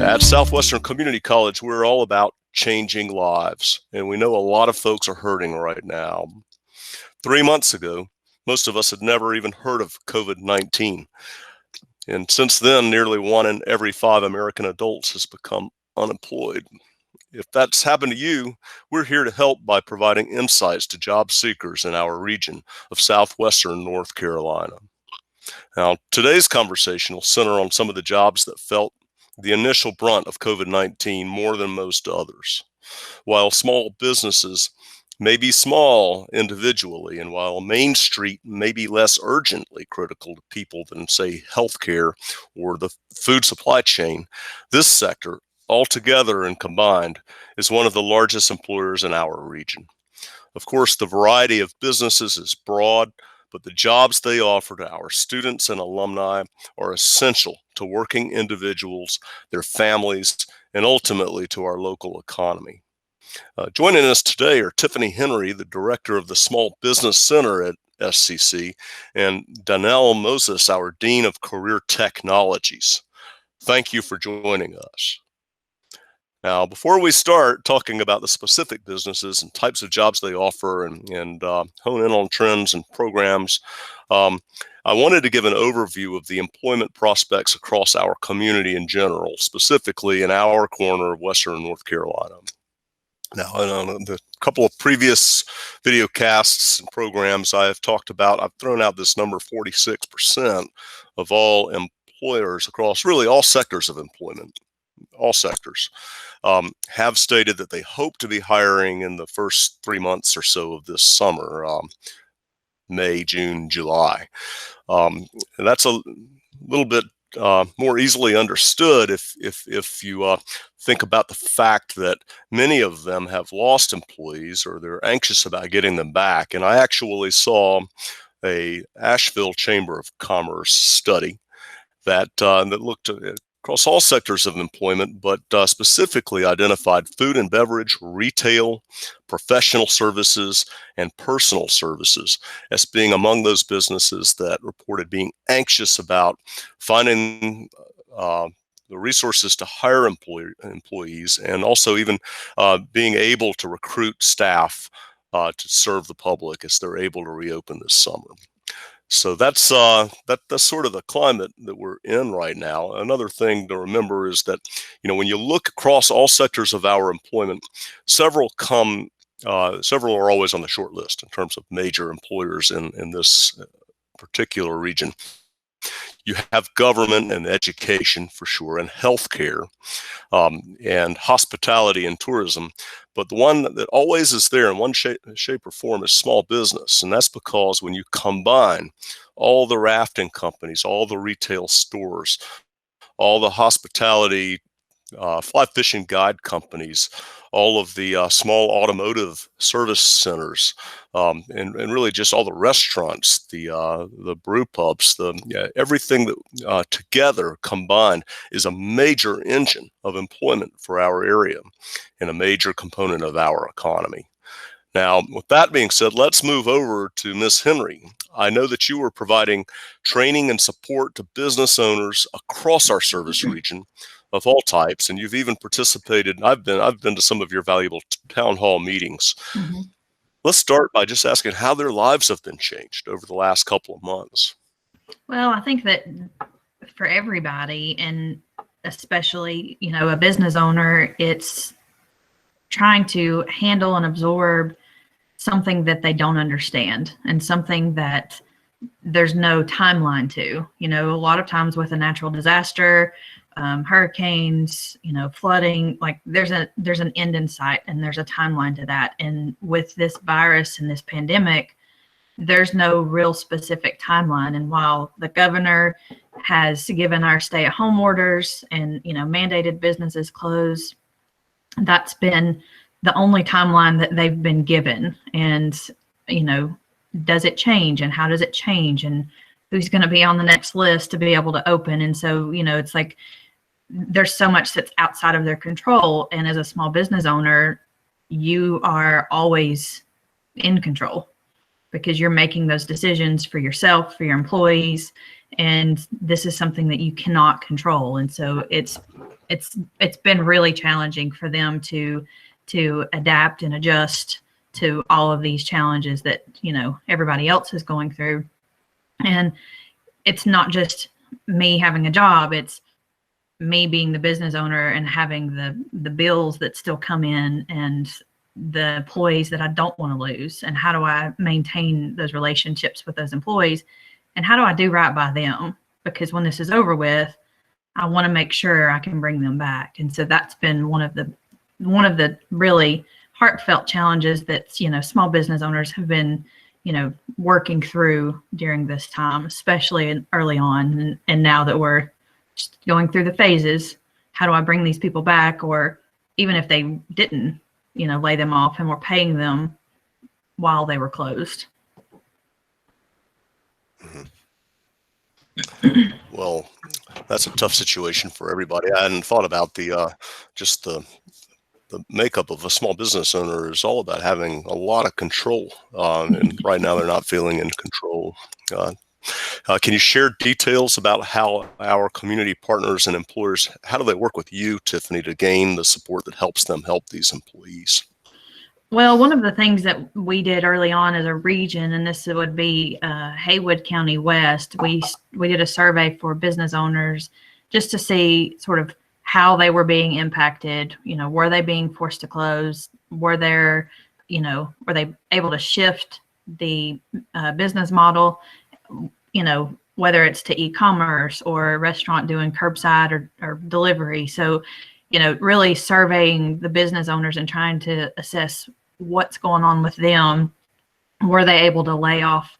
At Southwestern Community College, we're all about changing lives, and we know a lot of folks are hurting right now. 3 months ago, most of us had never even heard of COVID-19. And since then, nearly 1 in every 5 American adults has become unemployed. If that's happened to you, we're here to help by providing insights to job seekers in our region of Southwestern North Carolina. Now, today's conversation will center on some of the jobs that felt the initial brunt of COVID-19 more than most others. While small businesses may be small individually, and while Main Street may be less urgently critical to people than, say, healthcare or the food supply chain, this sector, altogether and combined, is one of the largest employers in our region. Of course, the variety of businesses is broad, but the jobs they offer to our students and alumni are essential to working individuals, their families, and ultimately to our local economy. Joining us today are Tiffany Henry, the director of the Small Business Center at SCC, and Donnell Moses, our Dean of Career Technologies. Thank you for joining us. Now, before we start talking about the specific businesses and types of jobs they offer and hone in on trends and programs, I wanted to give an overview of the employment prospects across our community in general, specifically in our corner of Western North Carolina. Now, on the couple of previous video casts and programs I have talked about, I've thrown out this number: 46% of all employers across really all sectors of employment, all sectors, have stated that they hope to be hiring in the first 3 months or so of this summer, May, June, July. And that's a little bit more easily understood if you think about the fact that many of them have lost employees or they're anxious about getting them back. And I actually saw a Asheville Chamber of Commerce study that looked at across all sectors of employment, but specifically identified food and beverage, retail, professional services, and personal services as being among those businesses that reported being anxious about finding the resources to hire employees and also even being able to recruit staff to serve the public as they're able to reopen this summer. So that's sort of the climate that we're in right now. Another thing to remember is that, when you look across all sectors of our employment, several are always on the short list in terms of major employers in this particular region. You have government and education for sure, and healthcare, and hospitality and tourism. But the one that always is there in one shape or form is small business. And that's because when you combine all the rafting companies, all the retail stores, all the hospitality, fly fishing guide companies, all of the small automotive service centers, and really just all the restaurants, the brew pubs, everything that together combined is a major engine of employment for our area and a major component of our economy. Now, with that being said, let's move over to Ms. Henry. I know that you are providing training and support to business owners across our service region of all types, and you've even participated. I've been to some of your valuable town hall meetings. Mm-hmm. Let's start by just asking how their lives have been changed over the last couple of months. Well, I think that for everybody, and especially, a business owner, it's trying to handle and absorb something that they don't understand and something that there's no timeline to. A lot of times with a natural disaster, hurricanes, flooding, like there's an end in sight and there's a timeline to that. And with this virus and this pandemic, there's no real specific timeline. And while the governor has given our stay-at-home orders and, mandated businesses close, that's been the only timeline that they've been given. And, does it change, and how does it change, and who's going to be on the next list to be able to open? And so, it's like there's so much that's outside of their control. And as a small business owner, you are always in control because you're making those decisions for yourself, for your employees, and this is something that you cannot control. And so it's it's been really challenging for them to adapt and adjust to all of these challenges that, everybody else is going through. And it's not just me having a job, it's me being the business owner and having the bills that still come in and the employees that I don't want to lose. And how do I maintain those relationships with those employees? And how do I do right by them? Because when this is over with, I want to make sure I can bring them back. And so that's been one of the really heartfelt challenges that, small business owners have been, working through during this time, especially early on. And now that we're just going through the phases, how do I bring these people back? Or even if they didn't, lay them off and we're paying them while they were closed. Well, that's a tough situation for everybody. I hadn't thought about just the makeup of a small business owner is all about having a lot of control, and right now they're not feeling in control. Can you share details about how our community partners and employers, how do they work with you, Tiffany, to gain the support that helps them help these employees? Well, one of the things that we did early on as a region, and this would be Haywood County West, we did a survey for business owners just to see sort of how they were being impacted. Were they being forced to close? Were they able to shift the business model? Whether it's to e-commerce or a restaurant doing curbside or delivery. So, really surveying the business owners and trying to assess what's going on with them. Were they able to lay off,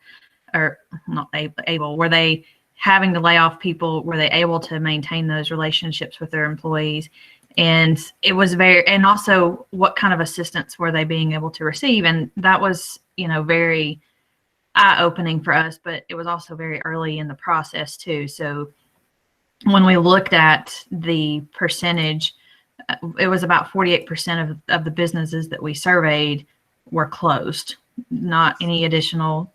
or not able, were they having to lay off people? Were they able to maintain those relationships with their employees? And it was and also what kind of assistance were they being able to receive? And that was, very eye-opening for us, but it was also very early in the process too. So when we looked at the percentage, it was about 48% of the businesses that we surveyed were closed, not any additional,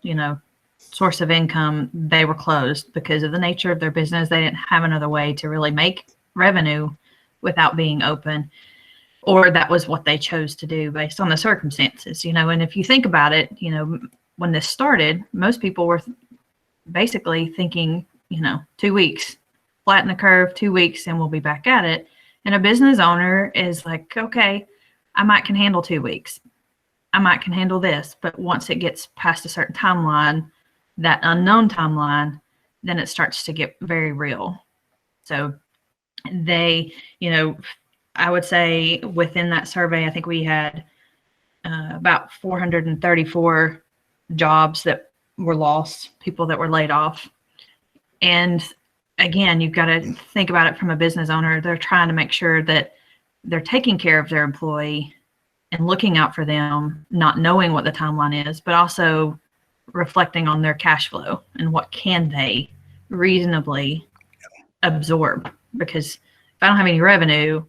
source of income. They were closed because of the nature of their business. They didn't have another way to really make revenue without being open, or that was what they chose to do based on the circumstances, and if you think about it, when this started, most people were basically thinking, 2 weeks, flatten the curve, 2 weeks, and we'll be back at it. And a business owner is like, okay, I might can handle 2 weeks. I might can handle this. But once it gets past a certain timeline, that unknown timeline, then it starts to get very real. So they, I would say within that survey, I think we had about 434 jobs that were lost, people that were laid off. And again, you've got to think about it from a business owner. They're trying to make sure that they're taking care of their employee and looking out for them, not knowing what the timeline is, but also reflecting on their cash flow and what can they reasonably absorb. Because if I don't have any revenue,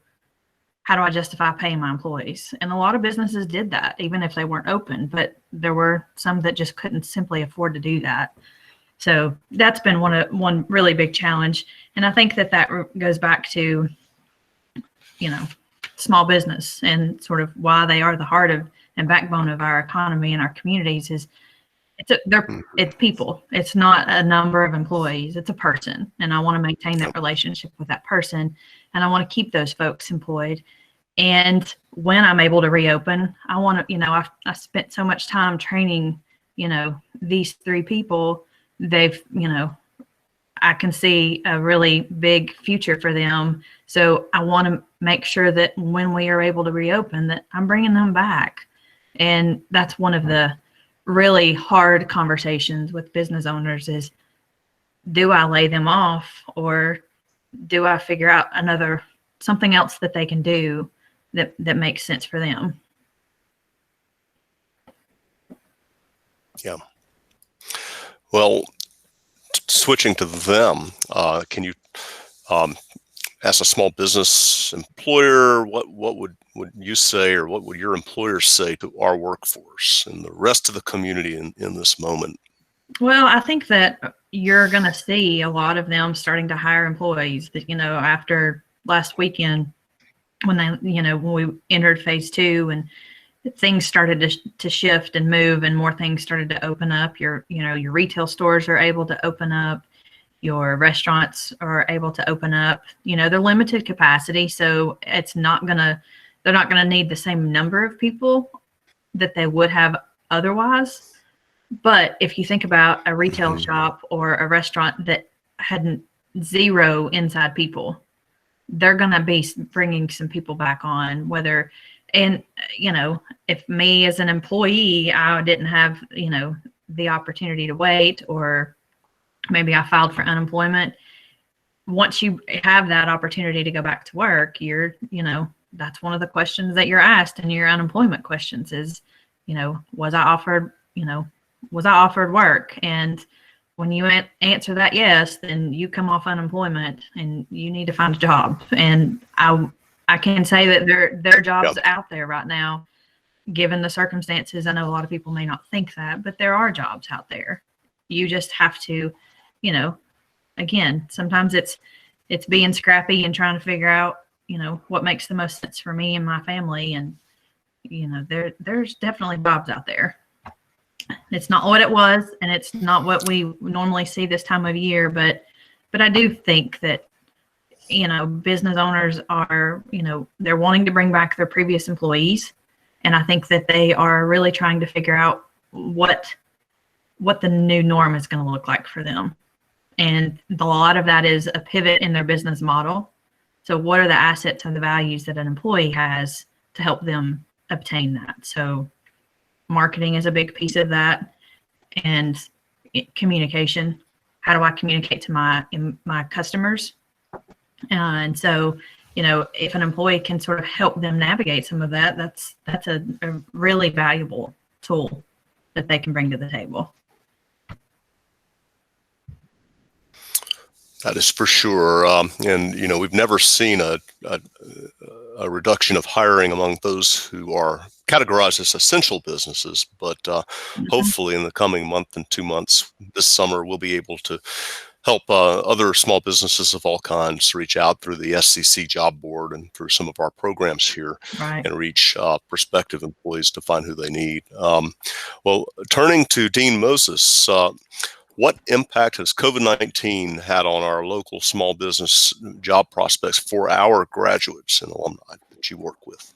how do I justify paying my employees? And a lot of businesses did that, even if they weren't open, but there were some that just couldn't simply afford to do that. So that's been one really big challenge. And I think that goes back to, small business and sort of why they are the heart of and backbone of our economy and our communities is it's people. It's not a number of employees. It's a person. And I want to maintain that relationship with that person. And I want to keep those folks employed. And when I'm able to reopen, I want to, I spent so much time training, these 3 people. They've, I can see a really big future for them. So I want to make sure that when we are able to reopen, that I'm bringing them back. And that's one of the really hard conversations with business owners is, do I lay them off, or do I figure out something else that they can do that makes sense for them? Yeah. Well, switching to them, can you, as a small business employer, what would you say, or what would your employers say to our workforce and the rest of the community in this moment? Well, I think that you're going to see a lot of them starting to hire employees that, after last weekend when when we entered phase 2 and things started to shift and move and more things started to open up. Your retail stores are able to open up. Your restaurants are able to open up. They're limited capacity, so they're not gonna need the same number of people that they would have otherwise. But if you think about a retail shop or a restaurant that had 0 inside people, they're going to be bringing some people back on, if me as an employee, I didn't have, the opportunity to wait, or maybe I filed for unemployment. Once you have that opportunity to go back to work, that's one of the questions that you're asked in your unemployment questions is, was I offered work? And when you answer that yes, then you come off unemployment and you need to find a job. And I can say that there are jobs out there right now, given the circumstances. I know a lot of people may not think that, but there are jobs out there. You just have to, again, sometimes it's being scrappy and trying to figure out, what makes the most sense for me and my family. And, there's definitely jobs out there. It's not what it was, and it's not what we normally see this time of year, but I do think that, business owners are, they're wanting to bring back their previous employees. And I think that they are really trying to figure out what the new norm is going to look like for them. And a lot of that is a pivot in their business model. So what are the assets and the values that an employee has to help them obtain that? So marketing is a big piece of that, and communication. How do I communicate to my customers? And so, if an employee can sort of help them navigate some of that, that's a really valuable tool that they can bring to the table. That is for sure. And, we've never seen a reduction of hiring among those who are categorized as essential businesses. But hopefully in the coming month and 2 months this summer, we'll be able to help other small businesses of all kinds reach out through the SCC job board and through some of our programs here, right, and reach prospective employees to find who they need. Well, turning to Dean Moses, what impact has COVID-19 had on our local small business job prospects for our graduates and alumni that you work with?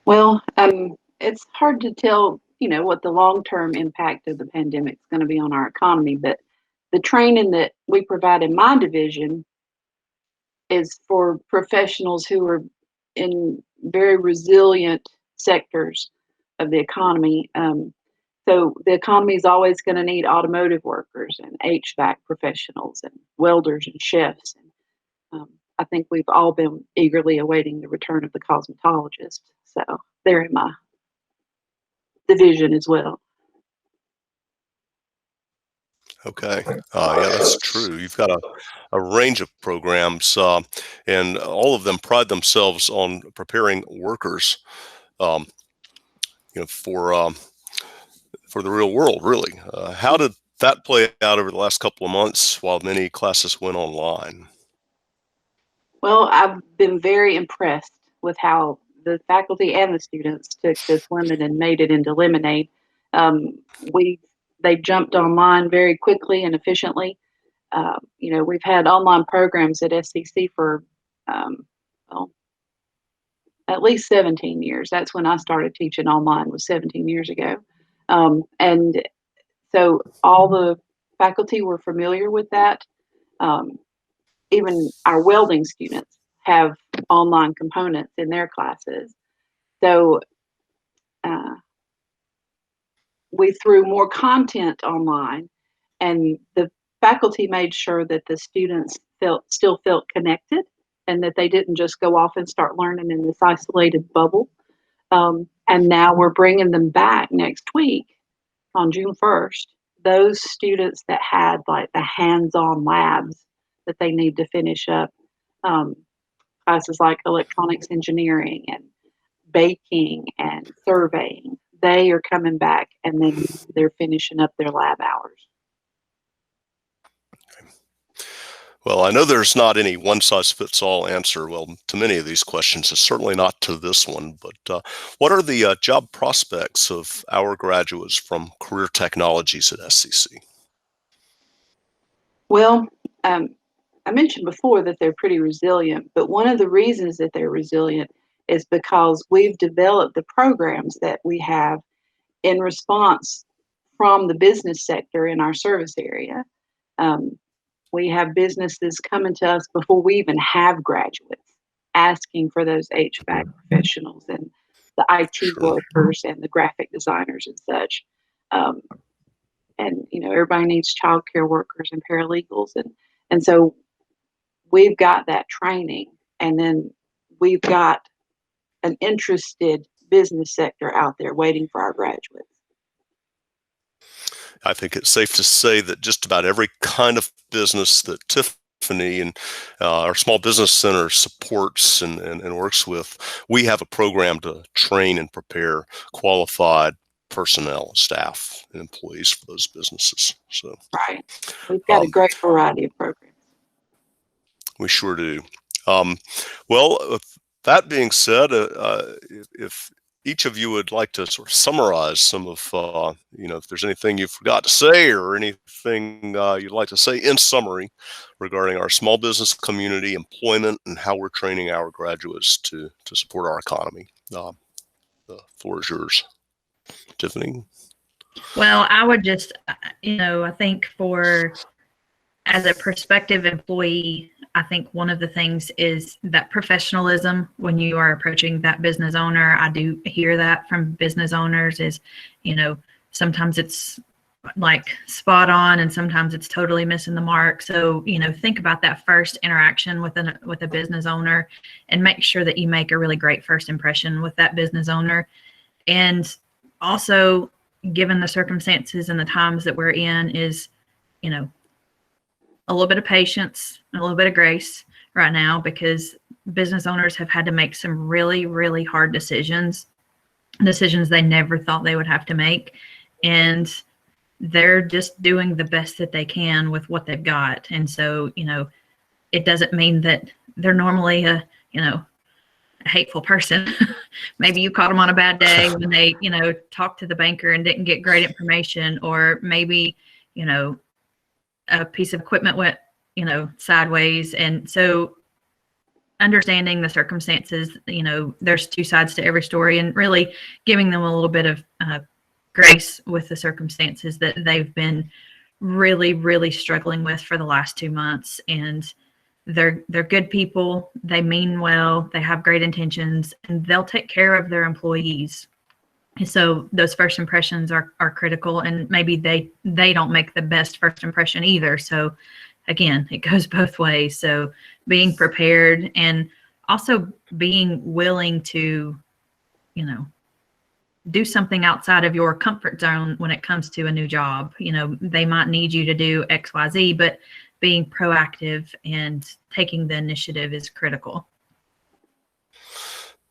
Well, it's hard to tell, what the long-term impact of the pandemic is going to be on our economy, but the training that we provide in my division is for professionals who are in very resilient sectors of the economy. So the economy is always going to need automotive workers and HVAC professionals and welders and chefs. And I think we've all been eagerly awaiting the return of the cosmetologist. So they're in my division as well. Okay. Yeah, that's true. You've got a range of programs, and all of them pride themselves on preparing workers, um, for the real world, really. How did that play out over the last couple of months while many classes went online? Well, I've been very impressed with how the faculty and the students took this lemon and made it into lemonade. Um, they jumped online very quickly and efficiently. We've had online programs at SCC for well, at least 17 years. That's when I started teaching online, was 17 years ago. And so all the faculty were familiar with that. Even our welding students have online components in their classes. So we threw more content online, and the faculty made sure that the students still felt connected, and that they didn't just go off and start learning in this isolated bubble. And now we're bringing them back next week on June 1st. Those students that had like the hands-on labs that they need to finish up, classes like electronics engineering and baking and surveying, they are coming back, and then they're finishing up their lab hours. Well, I know there's not any one-size-fits-all answer, well, to many of these questions, and certainly not to this one, but what are the job prospects of our graduates from career technologies at SCC? Well, I mentioned before that they're pretty resilient, but one of the reasons that they're resilient is because we've developed the programs that we have in response from the business sector in our service area. Um, we have businesses coming to us before we even have graduates asking for those HVAC professionals and the IT Sure. workers and the graphic designers and such. Um, and everybody needs childcare workers and paralegals, and so we've got that training, and then we've got an interested business sector out there waiting for our graduates. I think it's safe to say that just about every kind of business that Tiffany and our Small Business Center supports and works with, we have a program to train and prepare qualified personnel, staff, and employees for those businesses. So, Right. We've got a great variety of programs. we sure do. Well, with that being said, if each of you would like to sort of summarize some of, if there's anything you forgot to say or anything you'd like to say in summary regarding our small business community, employment, and how we're training our graduates to support our economy. The floor is yours, Tiffany. Well, I would just, I think as a prospective employee, I think one of the things is that professionalism when you are approaching that business owner. I do hear that from business owners is, sometimes it's like spot on and sometimes it's totally missing the mark. So, think about that first interaction with a business owner and make sure that you make a really great first impression with that business owner. And also, given the circumstances and the times that we're in, is, a little bit of patience, a little bit of grace right now, because business owners have had to make some really, really hard decisions they never thought they would have to make. And they're just doing the best that they can with what they've got. And so, it doesn't mean that they're normally a hateful person. Maybe you caught them on a bad day when they, talked to the banker and didn't get great information, or maybe, a piece of equipment went, sideways. And so understanding the circumstances, there's two sides to every story, and really giving them a little bit of grace with the circumstances that they've been really, really struggling with for the last 2 months. And they're good people. They mean well. They have great intentions, and they'll take care of their employees. So those first impressions are critical, and maybe they don't make the best first impression either. So again, it goes both ways. So being prepared and also being willing to, do something outside of your comfort zone when it comes to a new job. They might need you to do X, Y, Z, but being proactive and taking the initiative is critical.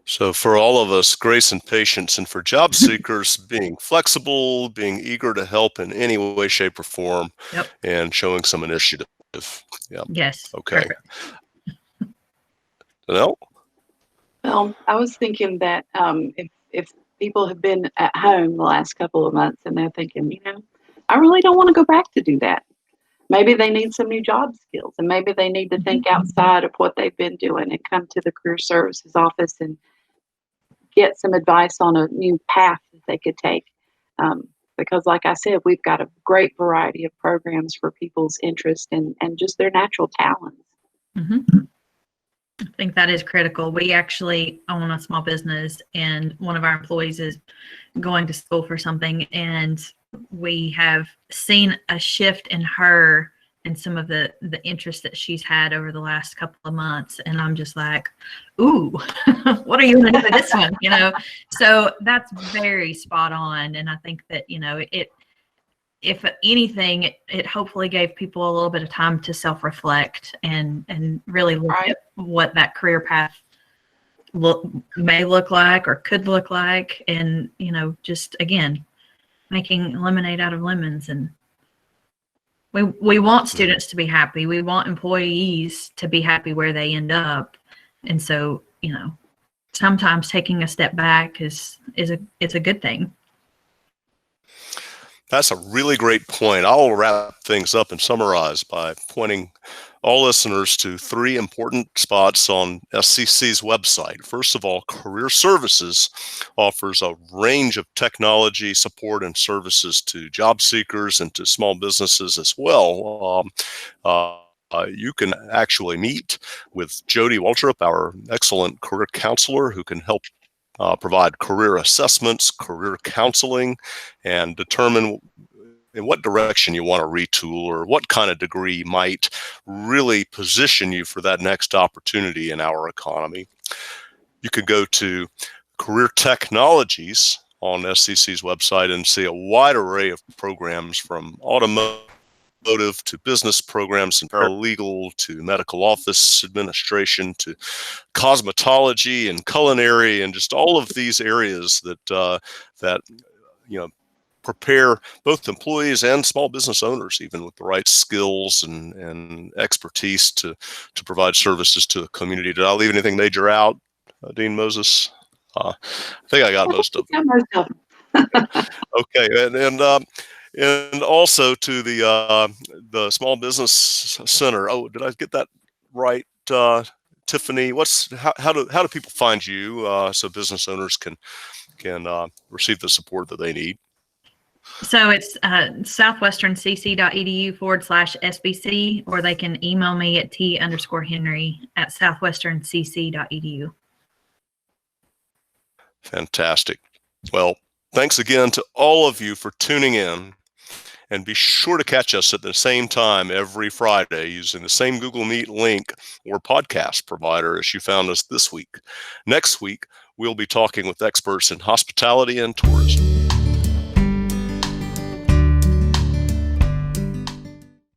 So for all of us, grace and patience, and for job seekers, being flexible, being eager to help in any way, shape, or form, Yep. and showing some initiative. Yeah. Yes. Okay. Perfect. No? Well, I was thinking that if people have been at home the last couple of months and they're thinking, I really don't want to go back to do that. Maybe they need some new job skills, and maybe they need to think outside of what they've been doing and come to the career services office and get some advice on a new path that they could take. Because like I said, we've got a great variety of programs for people's interest and just their natural talents. Mm-hmm. I think that is critical. We actually own a small business, and one of our employees is going to school for something, and we have seen a shift in her and some of the interest that she's had over the last couple of months. And I'm just like, ooh, what are you going to do with this one? So that's very spot on. And I think that, if anything, it hopefully gave people a little bit of time to self-reflect and really look at what that career path may look like or could look like. And, just again, making lemonade out of lemons and We want students to be happy. We want employees to be happy where they end up. And so, sometimes taking a step back is a good thing. That's a really great point. I'll wrap things up and summarize by pointing all listeners to 3 important spots on SCC's website. First of all, Career Services offers a range of technology support and services to job seekers and to small businesses as well. You can actually meet with Jody Waltrip, our excellent career counselor, who can help provide career assessments, career counseling, and determine in what direction you want to retool or what kind of degree might really position you for that next opportunity in our economy. You could go to Career Technologies on SCC's website and see a wide array of programs from automotive to business programs and paralegal to medical office administration to cosmetology and culinary and just all of these areas that prepare both employees and small business owners, even with the right skills and expertise to provide services to the community. Did I leave anything major out, Dean Moses? I think I got most of them. Okay, and also to the Small Business Center. Oh, did I get that right, Tiffany? How do people find you so business owners can receive the support that they need? So it's southwesterncc.edu/SBC, or they can email me at t_henry@southwesterncc.edu. Fantastic. Well, thanks again to all of you for tuning in. And be sure to catch us at the same time every Friday using the same Google Meet link or podcast provider as you found us this week. Next week, we'll be talking with experts in hospitality and tourism.